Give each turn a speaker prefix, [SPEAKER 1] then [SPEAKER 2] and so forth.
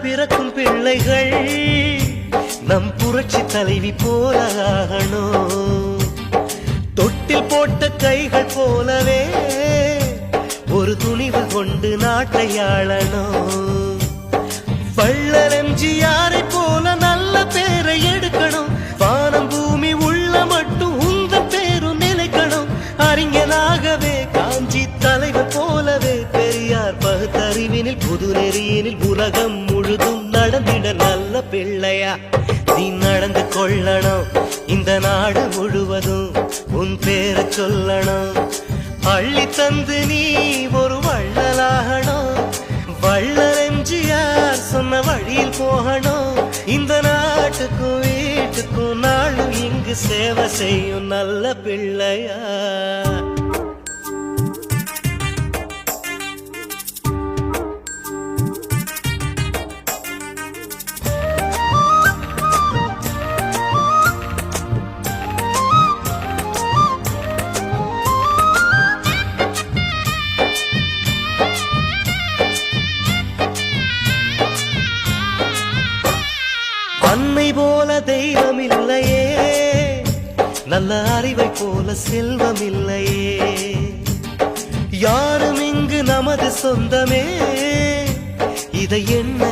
[SPEAKER 1] பிறக்கும் பிள்ளைகள் நம் புரட்சி தலைவி போலாகணும். தொட்டில் போட்ட கைகள் போலவே ஒரு துணிவு கொண்டு நாட்டை ஆளணும். வள்ளல் எம்ஜிஆரை போல நல்ல பேரை எடுக்கணும். வானம் பூமி உள்ள மட்டும் உங்கள் பேரும் நிலைக்கணும். அறிஞனாகவே காஞ்சி தலைவர் போலவே பெரியார் பகுத்தறிவினில் புது நெறியினில் உலகம் முழுதும் நடந்திட நல்ல பிள்ளையா நீ நடந்து கொள்ளணும். இந்த நாடு முழுவதும் உன் பேரை சொல்லணும். அள்ளி தந்து நீ ஒரு வள்ளலாகணும். வள்ளல் எம்ஜிஆர் சொன்ன வழியில் போகணும். இந்த நாட்டுக்கும் வீட்டுக்கும் நாளும் இங்கு சேவை செய்யும் நல்ல பிள்ளையா. அன்னை போல தெய்வம் இல்லையே, நல்ல அறிவை போல செல்வம் இல்லையே. யாரும் இங்கு நமது சொந்தமே, இதை என்ன